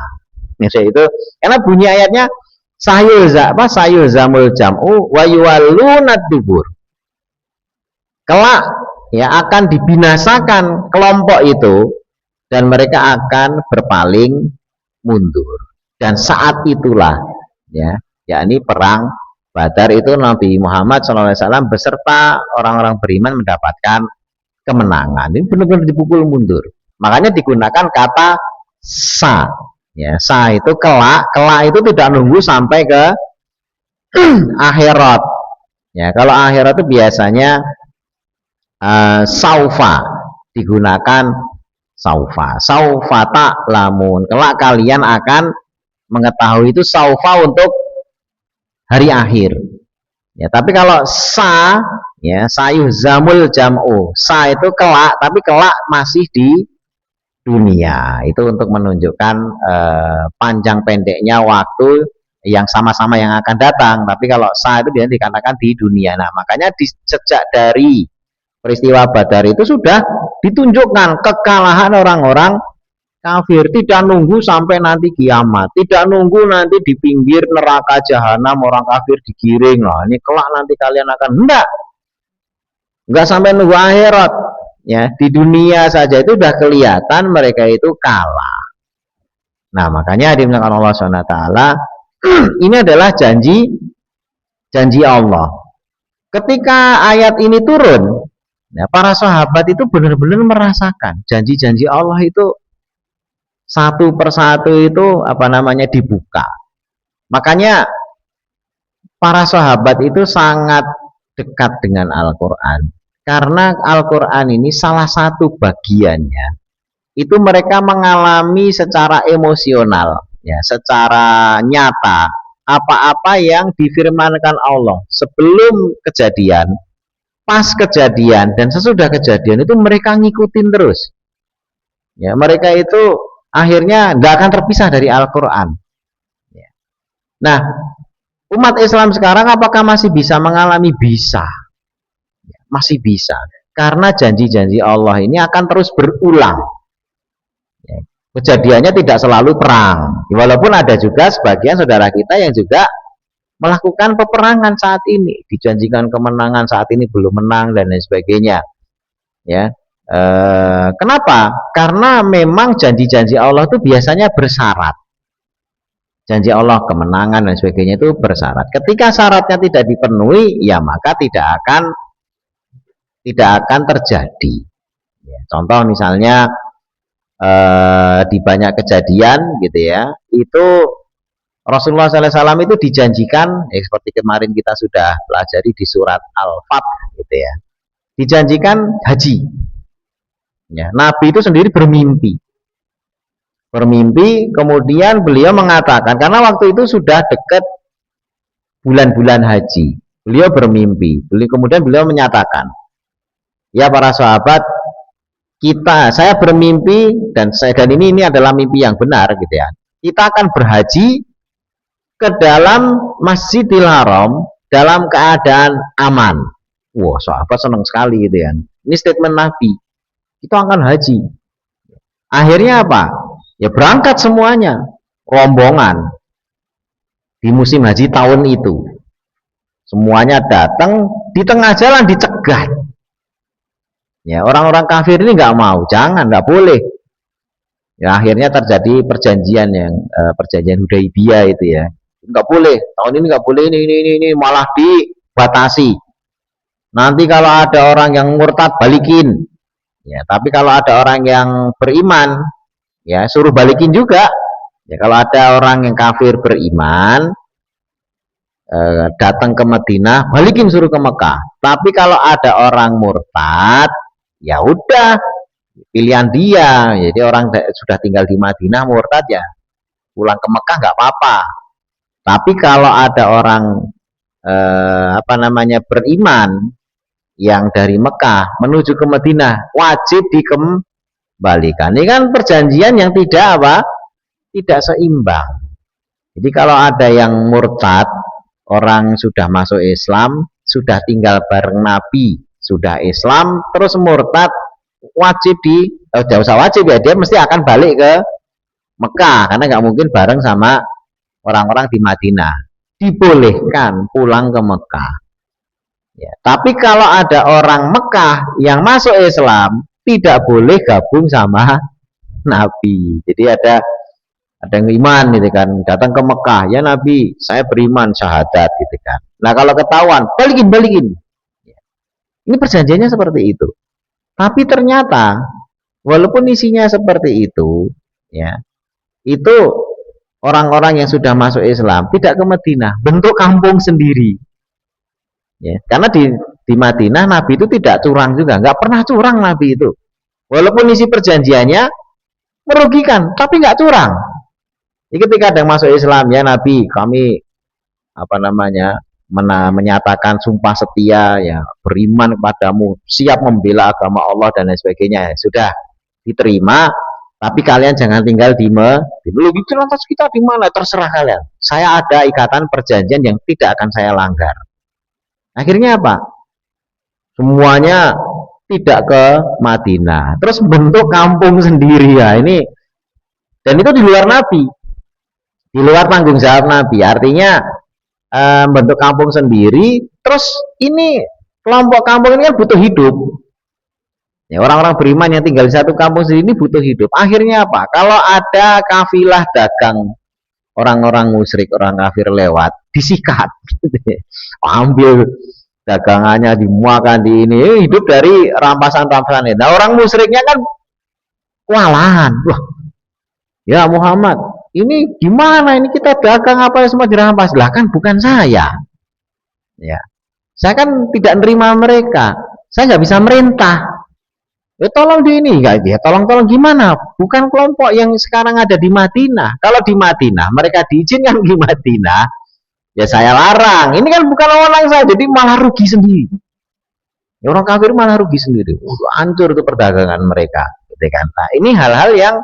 Itu karena bunyi ayatnya sayuzamul jam'u wa yuwallunad dubur. Kelak ya akan dibinasakan kelompok itu dan mereka akan berpaling mundur. Dan saat itulah ya, yakni perang Badar itu Nabi Muhammad SAW beserta orang-orang beriman mendapatkan kemenangan. Ini benar-benar dipukul mundur. Makanya digunakan kata sa. Ya, sa itu kelak, kelak itu tidak nunggu sampai ke akhirat. Ya, kalau akhirat itu biasanya saufa digunakan saufa tak lamun, kelak kalian akan mengetahui, itu saufa untuk hari akhir. Ya, tapi kalau sa ya sayuzamul jam'u, sa itu kelak, tapi kelak masih di dunia, itu untuk menunjukkan panjang pendeknya waktu yang sama-sama yang akan datang. Tapi kalau sa itu biasanya dikatakan di dunia. Nah, makanya sejak dari peristiwa Badar itu sudah ditunjukkan kekalahan orang-orang kafir, tidak nunggu sampai nanti kiamat, tidak nunggu nanti di pinggir neraka jahanam orang kafir digiring, nah ini kelak nanti kalian akan, enggak sampai nunggu akhirat. Ya, di dunia saja itu sudah kelihatan mereka itu kalah. Nah, makanya dibilang Allah SWT, ini adalah janji Allah. Ketika ayat ini turun, ya, para sahabat itu benar-benar merasakan janji-janji Allah itu satu persatu itu dibuka. Makanya para sahabat itu sangat dekat dengan Al-Quran. Karena Al-Quran ini salah satu bagiannya itu mereka mengalami secara emosional, ya, secara nyata apa-apa yang difirmankan Allah sebelum kejadian, pas kejadian, dan sesudah kejadian itu mereka ngikutin terus. Ya, mereka itu akhirnya tidak akan terpisah dari Al-Quran. Ya. Nah, umat Islam sekarang apakah masih bisa mengalami? Bisa. Masih bisa, karena janji-janji Allah ini akan terus berulang. Kejadiannya tidak selalu perang, walaupun ada juga sebagian saudara kita yang juga melakukan peperangan saat ini, dijanjikan kemenangan, saat ini belum menang dan lain sebagainya. Ya, kenapa? Karena memang janji-janji Allah itu biasanya bersyarat. Janji Allah kemenangan dan sebagainya itu bersyarat. Ketika syaratnya tidak dipenuhi, ya maka tidak akan terjadi. Ya, contoh misalnya di banyak kejadian gitu ya, itu Rasulullah SAW itu dijanjikan, seperti kemarin kita sudah pelajari di surat Al-Fath gitu ya, dijanjikan haji. Ya, Nabi itu sendiri bermimpi, kemudian beliau mengatakan, karena waktu itu sudah dekat bulan-bulan haji, beliau bermimpi, kemudian beliau menyatakan, ya para sahabat, saya bermimpi dan ini adalah mimpi yang benar gitu ya. Kita akan berhaji ke dalam Masjidil Haram dalam keadaan aman. Wah, sahabat senang sekali gitu ya. Ini statement Nabi. Kita akan haji. Akhirnya apa? Ya berangkat semuanya, rombongan di musim haji tahun itu. Semuanya datang, di tengah jalan dicegat. Ya, orang-orang kafir ini nggak mau, nggak boleh. Ya, akhirnya terjadi perjanjian perjanjian Hudaibiyah itu ya, nggak boleh. Tahun ini nggak boleh, ini malah dibatasi. Nanti kalau ada orang yang murtad balikin. Ya, tapi kalau ada orang yang beriman, ya suruh balikin juga. Ya, kalau ada orang yang kafir beriman datang ke Madinah, balikin suruh ke Mekah. Tapi kalau ada orang murtad, ya udah pilihan dia. Jadi orang sudah tinggal di Madinah murtad ya pulang ke Mekah nggak apa-apa. Tapi kalau ada orang apa namanya beriman yang dari Mekah menuju ke Madinah wajib dikembalikan. Ini kan perjanjian yang tidak apa? Tidak seimbang. Jadi kalau ada yang murtad, orang sudah masuk Islam, sudah tinggal bareng Nabi, sudah Islam, terus murtad, wajib tidak usah wajib ya, dia mesti akan balik ke Mekah, karena nggak mungkin bareng sama orang-orang di Madinah. Dibolehkan pulang ke Mekah. Ya, tapi kalau ada orang Mekah yang masuk Islam, tidak boleh gabung sama Nabi. Jadi ada yang iman gitu kan, datang ke Mekah, ya Nabi saya beriman syahadat gitu kan. Nah kalau ketahuan balikin. Ini perjanjiannya seperti itu. Tapi ternyata walaupun isinya seperti itu, ya itu orang-orang yang sudah masuk Islam tidak ke Madinah, bentuk kampung sendiri. Ya, karena di Madinah Nabi itu tidak curang juga, nggak pernah curang Nabi itu. Walaupun isi perjanjiannya merugikan, tapi nggak curang. Jadi ketika ada yang masuk Islam, ya Nabi, kami apa namanya menyatakan sumpah setia, ya beriman kepadamu, siap membela agama Allah dan lain sebagainya. Ya, sudah diterima, tapi kalian jangan tinggal di gitu lantas kita di mana terserah kalian. Saya ada ikatan perjanjian yang tidak akan saya langgar. Akhirnya apa? Semuanya tidak ke Madinah. Terus bentuk kampung sendiri ya ini. Dan itu di luar Nabi. Di luar tanggung jawab Nabi. Artinya bentuk kampung sendiri. Terus ini kelompok kampung ini kan butuh hidup. Ya, orang-orang beriman yang tinggal di satu kampung sendiri ini butuh hidup. Akhirnya apa? Kalau ada kafilah dagang orang-orang musyrik, orang kafir lewat, disikat. Ambil dagangannya, dimuakan di ini, hidup dari rampasan-rampasan. Nah orang musyriknya kan kewalahan. Wah, ya Muhammad, ini gimana? Ini kita dagang apa semua dirampas? Lah kan bukan saya. Ya, saya kan tidak nerima mereka. Saya nggak bisa merintah. Ya tolong di ini, nggak ya tolong gimana? Bukan kelompok yang sekarang ada di Madinah. Kalau di Madinah mereka diizinkan di Madinah, ya saya larang. Ini kan bukan wewenang saya, jadi malah rugi sendiri. Ya, orang kafir malah rugi sendiri. Hancur itu perdagangan mereka. Gitu kan. Nah, ini hal-hal yang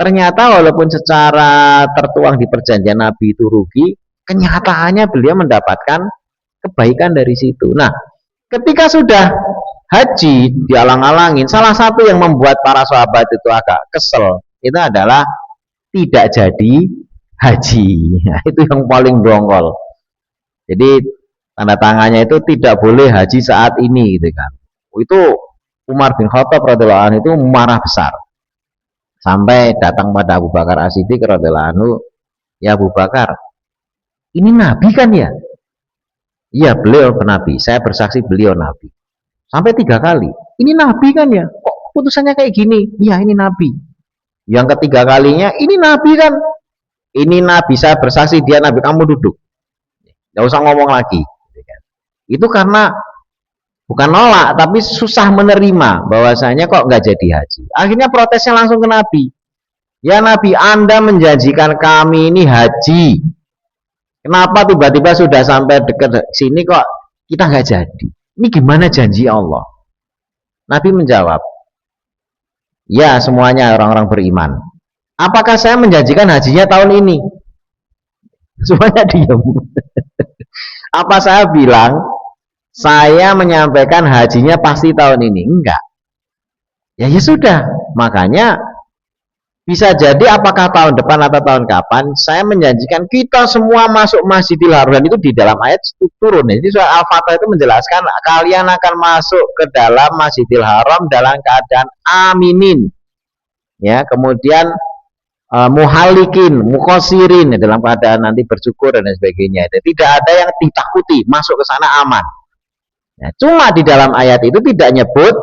ternyata walaupun secara tertuang di perjanjian Nabi itu rugi, kenyataannya beliau mendapatkan kebaikan dari situ. Nah, ketika sudah haji dialang-alangin, salah satu yang membuat para sahabat itu agak kesel itu adalah tidak jadi haji. Nah, itu yang paling dongkol. Jadi tanda tangannya itu tidak boleh haji saat ini gitu kan. Itu Umar bin Khattab radhiyallahu anhu itu marah besar. Sampai datang pada Abu Bakar As-Siddiq radhiyallahu anhu, "Ya Abu Bakar, ini nabi kan ya?" "Iya, beliau nabi. Saya bersaksi beliau nabi." Sampai 3 kali. "Ini nabi kan ya? Kok putusannya kayak gini?" "Iya, ini nabi." Yang ketiga kalinya, "Ini nabi kan?" "Ini nabi, saya bersaksi dia nabi, kamu duduk. Nggak usah ngomong lagi." Itu karena bukan nolak, tapi susah menerima bahwasanya kok nggak jadi haji. Akhirnya protesnya langsung ke Nabi. "Ya Nabi, Anda menjanjikan kami ini haji. Kenapa tiba-tiba sudah sampai dekat sini kok kita nggak jadi? Ini gimana janji Allah?" Nabi menjawab, "Ya semuanya orang-orang beriman. Apakah saya menjanjikan hajinya tahun ini?" Semuanya diam. Apa saya bilang saya menyampaikan hajinya pasti tahun ini? Enggak. Ya sudah. Makanya bisa jadi apakah tahun depan atau tahun kapan saya menjanjikan kita semua masuk Masjidil Haram, dan itu di dalam ayat itu turun. Jadi surah Al-Fatihah itu menjelaskan kalian akan masuk ke dalam Masjidil Haram dalam keadaan aminin. Ya, kemudian muhalikin, mukosirin, dalam keadaan nanti bersyukur dan sebagainya. Jadi tidak ada yang ditakuti, masuk ke sana aman. Nah, cuma di dalam ayat itu tidak nyebut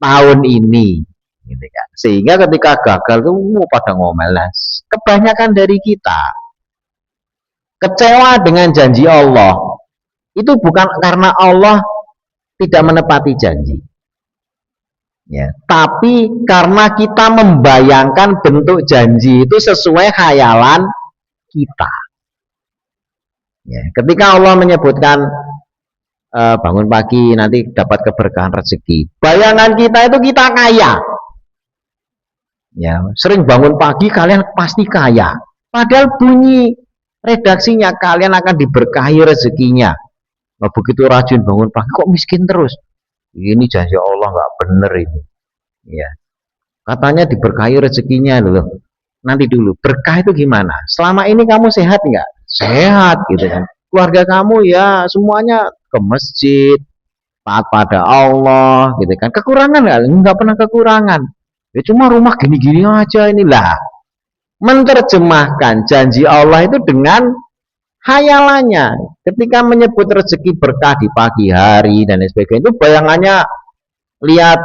tahun ini, gitu kan. Sehingga ketika gagal tuh pada ngomel. Nah, kebanyakan dari kita kecewa dengan janji Allah itu bukan karena Allah tidak menepati janji, ya, tapi karena kita membayangkan bentuk janji itu sesuai khayalan kita. Ya, ketika Allah menyebutkan bangun pagi nanti dapat keberkahan rezeki, bayangan kita itu kita kaya. Ya, sering bangun pagi kalian pasti kaya. Padahal bunyi redaksinya kalian akan diberkahi rezekinya. Nah, begitu rajin bangun pagi kok miskin terus. Ini janji Allah nggak bener ini. Ya, katanya diberkahi rezekinya loh. Nanti dulu berkah itu gimana? Selama ini kamu sehat nggak? Sehat gitu kan. Keluarga kamu ya semuanya ke masjid, taat pada Allah gitu kan. Kekurangan nggak pernah kekurangan. Ya cuma rumah gini-gini aja inilah. Menerjemahkan janji Allah itu dengan hayalannya. Ketika menyebut rezeki berkah di pagi hari dan lain sebagainya itu bayangannya lihat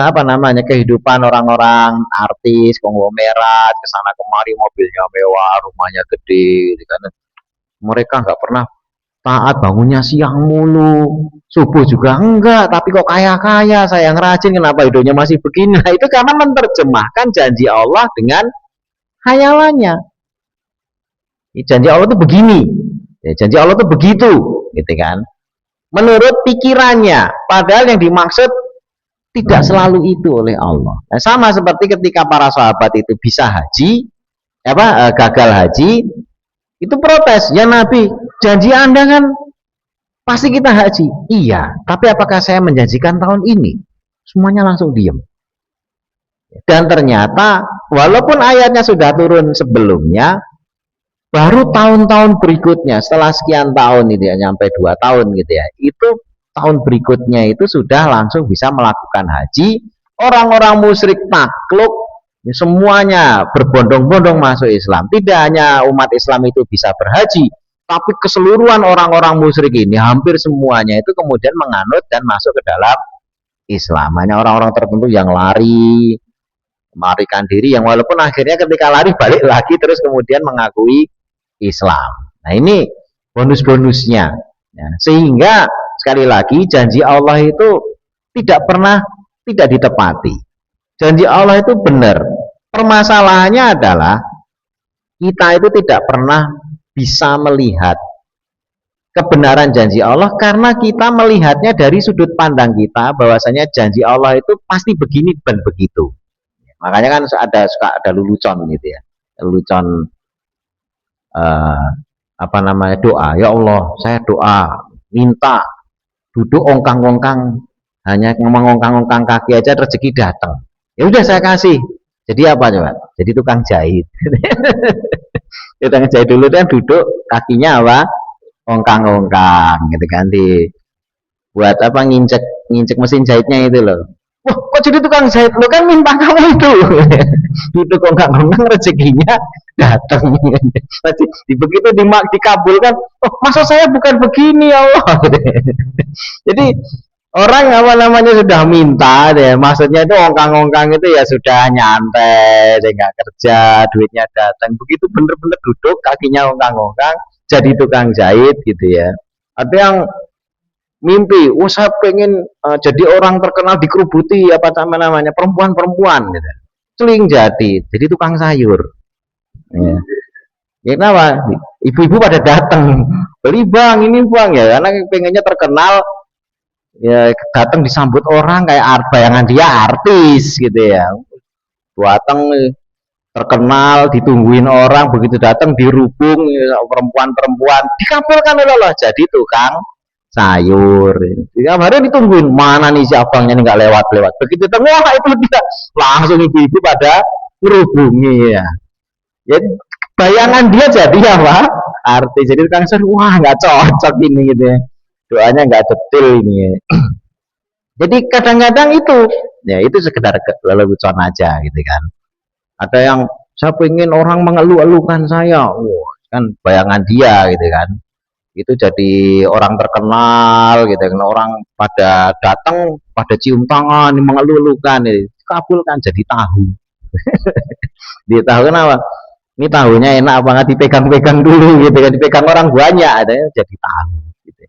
apa namanya kehidupan orang-orang artis konglomerat kesana kemari mobilnya mewah rumahnya gede gitu kan. Mereka nggak pernah taat bangunnya siang mulu subuh juga enggak tapi kok kaya-kaya saya yang rajin kenapa hidupnya masih begini. Nah, itu karena menerjemahkan janji Allah dengan hayalannya. Janji Allah itu begini ya, janji Allah itu begitu gitu kan menurut pikirannya padahal yang dimaksud tidak selalu itu oleh Allah. Nah, sama seperti ketika para sahabat itu bisa haji gagal haji itu protes ya Nabi janji Anda kan pasti kita haji. Iya, tapi apakah saya menjanjikan tahun ini? Semuanya langsung diam. Dan ternyata walaupun ayatnya sudah turun sebelumnya, baru tahun-tahun berikutnya setelah sekian tahun itu ya, nyampe 2 tahun gitu ya, itu tahun berikutnya itu sudah langsung bisa melakukan haji. Orang-orang musyrik takluk, semuanya berbondong-bondong masuk Islam. Tidak hanya umat Islam itu bisa berhaji, tapi keseluruhan orang-orang musyrik ini hampir semuanya itu kemudian menganut dan masuk ke dalam Islam. Hanya orang-orang tertentu yang lari, melarikan diri, yang walaupun akhirnya ketika lari balik lagi terus kemudian mengakui Islam. Nah, ini bonus-bonusnya. Ya, sehingga sekali lagi janji Allah itu tidak pernah tidak ditepati. Janji Allah itu benar. Permasalahannya adalah kita itu tidak pernah bisa melihat kebenaran janji Allah karena kita melihatnya dari sudut pandang kita bahwasanya janji Allah itu pasti begini dan begitu. Makanya kan suka ada lelucon gitu ya. Lelucon apa namanya doa. Ya Allah, saya doa minta duduk ongkang-ongkang hanya mengongkang-ongkang kaki aja rezeki datang. Ya udah saya kasih. Jadi apa coba? Jadi tukang jahit. Tukang jahit dulu kan duduk kakinya apa? Ongkang-ongkang gitu kan di buat apa nginjek mesin jahitnya itu loh. Wah, kok jadi tukang jahit? Lo kan minta kamu itu. Duduk ongkang-ongkang rezekinya datang. Begitu dikabulkan. Oh, maksud saya bukan begini ya Allah. Jadi orang apa namanya sudah minta deh, maksudnya itu ongkang-ongkang itu ya sudah nyantai, dia nggak kerja, duitnya datang. Begitu bener-bener duduk kakinya ongkang-ongkang, jadi tukang jahit gitu ya. Ada yang mimpi, saya pengen jadi orang terkenal dikerubuti apa namanya perempuan-perempuan gitu. Celing jadi tukang sayur. Ya. Ya kenapa? Ibu-ibu pada datang, beli bang ini bang ya, karena pengennya terkenal. Ya datang disambut orang kayak bayangan dia artis gitu ya, datang terkenal ditungguin orang begitu datang dirubung ya, perempuan-perempuan dikabulkan oleh Allah jadi tukang sayur. Tiap hari ditungguin mana nih si abangnya nggak lewat-lewat begitu tengah itu dia langsung ibu-ibu pada merubungi ya. Jadi bayangan dia jadi apa artis jadi tukang sayur. Wah nggak cocok ini gitu ya. Doanya nggak detail ini. Jadi kadang-kadang itu, ya itu sekedar lelucon aja gitu kan. Ada yang saya pengen orang mengeluh-elukan saya, kan bayangan dia gitu kan. itu jadi orang terkenal gitu kan, orang pada datang pada cium tangan mengeluh-elukan, kabulkan jadi tahu. Di tahu kenapa? Ini tahunya enak apa nggak dipegang-pegang dulu gitu kan, dipegang orang banyak ada jadi tahu gitu.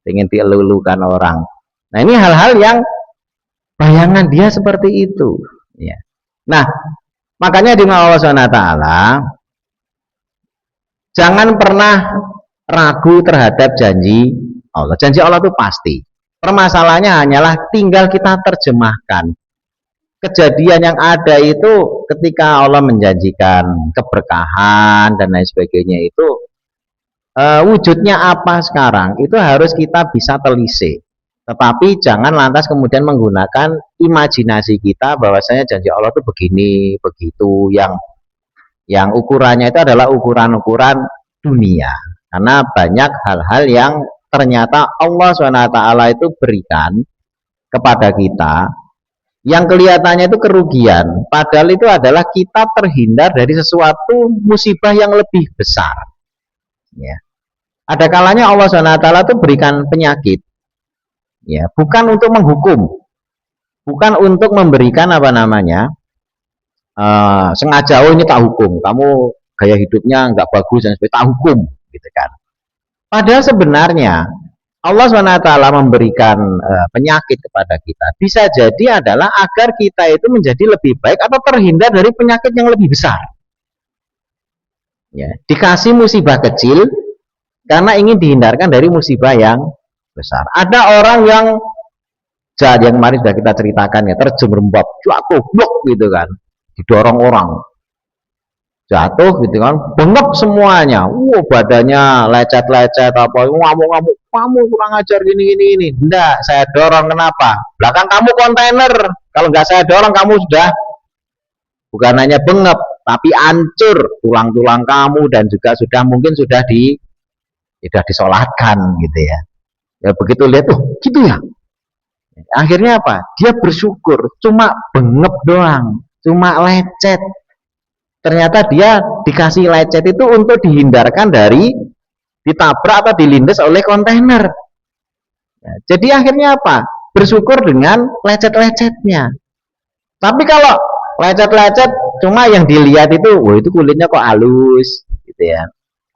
Pengen dielulukan orang. Nah ini hal-hal yang bayangan dia seperti itu ya. Nah makanya di Allah SWT jangan pernah ragu terhadap janji Allah. Janji Allah itu pasti. Permasalahannya hanyalah tinggal kita terjemahkan. Kejadian yang ada itu ketika Allah menjanjikan keberkahan dan lain sebagainya itu wujudnya apa sekarang itu harus kita bisa telisik. Tetapi jangan lantas kemudian menggunakan imajinasi kita bahwasanya janji Allah itu begini begitu, yang ukurannya itu adalah ukuran-ukuran dunia. Karena banyak hal-hal yang ternyata Allah SWT itu berikan kepada kita yang kelihatannya itu kerugian, padahal itu adalah kita terhindar dari sesuatu musibah yang lebih besar ya. Ada kalanya Allah SWT itu berikan penyakit ya, bukan untuk menghukum, bukan untuk memberikan apa namanya sengaja, oh ini tak hukum, kamu gaya hidupnya nggak bagus dan sebagainya, tak hukum gitu kan. Padahal sebenarnya Allah SWT memberikan penyakit kepada kita bisa jadi adalah agar kita itu menjadi lebih baik atau terhindar dari penyakit yang lebih besar ya. Dikasih musibah kecil karena ingin dihindarkan dari musibah yang besar. Ada orang yang jahat yang kemarin sudah kita ceritakan ya, terjerembab jatuh blok gitu kan, didorong orang jatuh gitu kan, bengep semuanya, badannya lecet-lecet apa, ngamuk-ngamuk, kamu kurang ajar gini. Enggak, saya dorong, kenapa? Belakang kamu kontainer, kalau nggak saya dorong kamu sudah bukan hanya bengep tapi hancur tulang-tulang kamu dan juga sudah mungkin sudah disolatkan gitu ya. Ya begitu lihat, gitu ya. Akhirnya apa? Dia bersyukur, cuma bengep doang, cuma lecet. Ternyata dia dikasih lecet itu untuk dihindarkan dari ditabrak atau dilindas oleh kontainer. Nah, jadi akhirnya apa? Bersyukur dengan lecet-lecetnya. Tapi kalau lecet-lecet cuma yang dilihat itu, itu kulitnya kok halus gitu ya.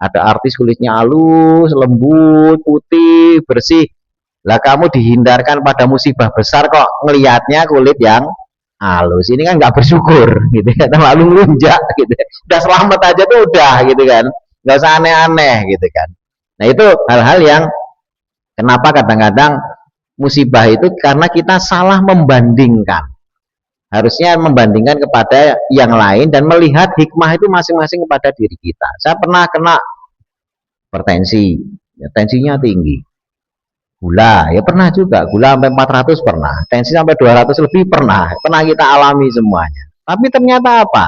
Ada artis kulitnya halus, lembut, putih, bersih. Lah kamu dihindarkan pada musibah besar kok ngelihatnya kulit yang halus, ini kan nggak bersyukur gitu kan, terlalu ngelunjak gitu, udah selamat aja tuh udah gitu kan, nggak usah aneh-aneh gitu kan. Nah itu hal-hal yang kenapa kadang-kadang musibah itu karena kita salah membandingkan, harusnya membandingkan kepada yang lain dan melihat hikmah itu masing-masing kepada diri kita. Saya pernah kena hipertensi ya, tensinya tinggi, gula ya pernah juga, gula sampai 400 pernah, tensi sampai 200 lebih pernah kita alami semuanya. Tapi ternyata apa?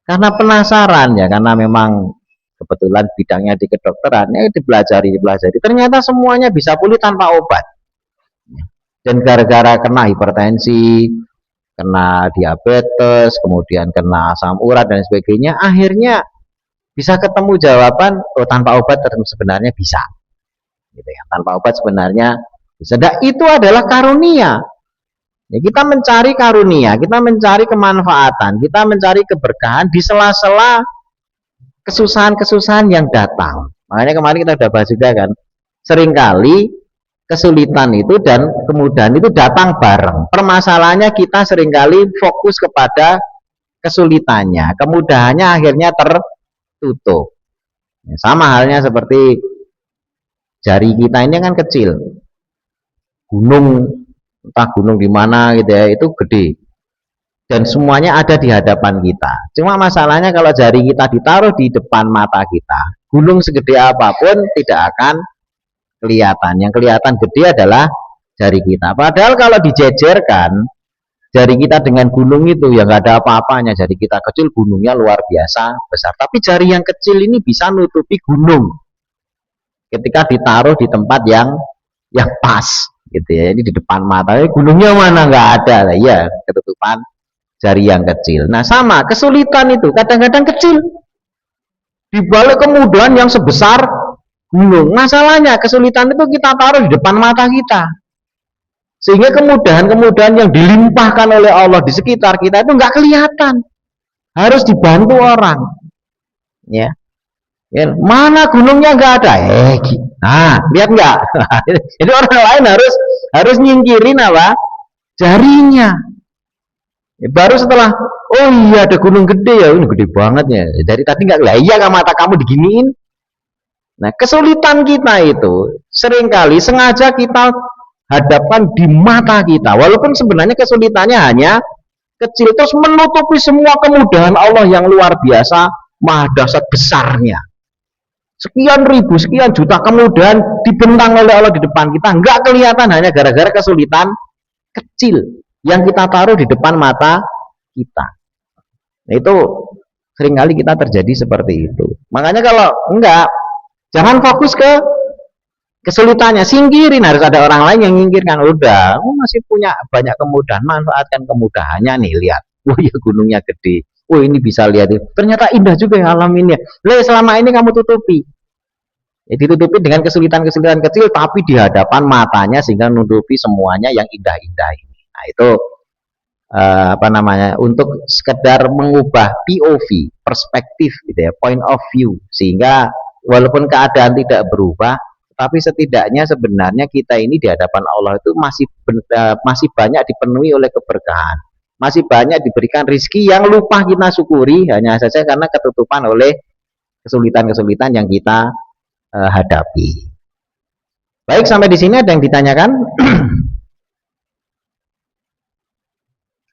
Karena penasaran ya, karena memang kebetulan bidangnya di kedokteran ya, dipelajari ternyata semuanya bisa pulih tanpa obat. Dan gara-gara kena hipertensi, kena diabetes, kemudian kena asam urat dan sebagainya, akhirnya bisa ketemu jawaban, tanpa obat sebenarnya bisa gitu ya, tanpa obat sebenarnya bisa. Itu adalah karunia ya, kita mencari karunia, kita mencari kemanfaatan, kita mencari keberkahan di sela-sela kesusahan-kesusahan yang datang. Makanya kemarin kita sudah bahas juga kan, seringkali kesulitan itu dan kemudahan itu datang bareng. Permasalahannya kita seringkali fokus kepada kesulitannya, kemudahannya akhirnya tertutup ya. Sama halnya seperti jari kita ini kan kecil, gunung, entah gunung di mana gitu ya, itu gede dan semuanya ada di hadapan kita. Cuma masalahnya kalau jari kita ditaruh di depan mata kita, gunung segede apapun tidak akan kelihatan. Yang kelihatan gede adalah jari kita. Padahal kalau dijejerkan jari kita dengan gunung itu ya nggak ada apa-apanya. Jari kita kecil, gunungnya luar biasa besar. Tapi jari yang kecil ini bisa nutupi gunung ketika ditaruh di tempat yang pas gitu ya. Ini di depan mata, gunungnya mana, nggak ada lah ya, ketutupan jari yang kecil. Nah sama kesulitan itu kadang-kadang kecil dibalik kemudahan yang sebesar gunung. Masalahnya kesulitan itu kita taruh di depan mata kita. Sehingga kemudahan-kemudahan yang dilimpahkan oleh Allah di sekitar kita itu nggak kelihatan. Harus dibantu orang. Ya. Ya, mana gunungnya nggak ada? Nah, lihat nggak? Jadi orang lain harus nyingkirin apa? Jarinya. Ya, baru setelah, oh iya ada gunung gede ya, ini gede banget ya. Dari tadi nggak kelihatan. Iya nggak mata kamu diginiin? Nah, kesulitan kita itu seringkali sengaja kita hadapkan di mata kita. Walaupun sebenarnya kesulitannya hanya kecil, terus menutupi semua kemudahan Allah yang luar biasa, maha dahsyat besarnya. Sekian ribu, sekian juta kemudahan dibentang oleh Allah di depan kita, nggak kelihatan hanya gara-gara kesulitan kecil yang kita taruh di depan mata kita. Nah, itu seringkali kita terjadi seperti itu. Makanya kalau enggak, jangan fokus ke kesulitannya, singkirin. Harus ada orang lain yang nyingkirkan. Udah, masih punya banyak kemudahan, manfaatkan kemudahannya nih. Lihat, wah ya gunungnya gede, oh ini bisa lihat, ternyata indah juga ya alam ini. Lah selama ini kamu tutupi, ya, ditutupi dengan kesulitan-kesulitan kecil, tapi di hadapan matanya sehingga menutupi semuanya yang indah-indah ini. Nah itu apa namanya, untuk sekedar mengubah POV, perspektif gitu ya, point of view, sehingga walaupun keadaan tidak berubah, tapi setidaknya sebenarnya kita ini di hadapan Allah itu masih banyak dipenuhi oleh keberkahan, masih banyak diberikan rizki yang lupa kita syukuri, hanya saja karena ketutupan oleh kesulitan-kesulitan yang kita hadapi. Baik, sampai di sini ada yang ditanyakan?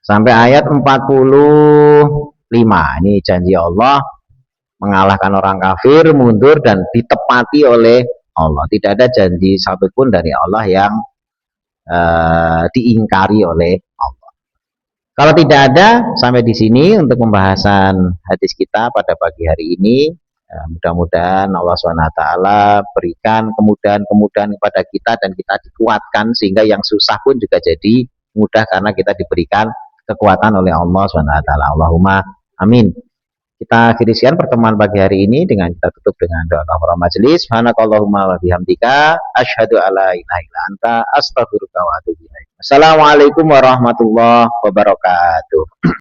Sampai ayat 45. Ini janji Allah mengalahkan orang kafir, mundur dan ditepati oleh Allah. Tidak ada janji satupun dari Allah yang diingkari oleh Allah. Kalau tidak ada, sampai di sini untuk pembahasan hadis kita pada pagi hari ini. Mudah-mudahan Allah SWT berikan kemudahan-kemudahan kepada kita dan kita dikuatkan sehingga yang susah pun juga jadi mudah karena kita diberikan kekuatan oleh Allah SWT. Allahumma amin. Kita akhiri sekian pertemuan pagi hari ini dengan kita tutup dengan doa kafaratul majelis. Subhanakallahumma wa bihamdika asyhadu alla ilaha illa anta astaghfiruka wa atubu ilaik. Assalamualaikum warahmatullahi wabarakatuh.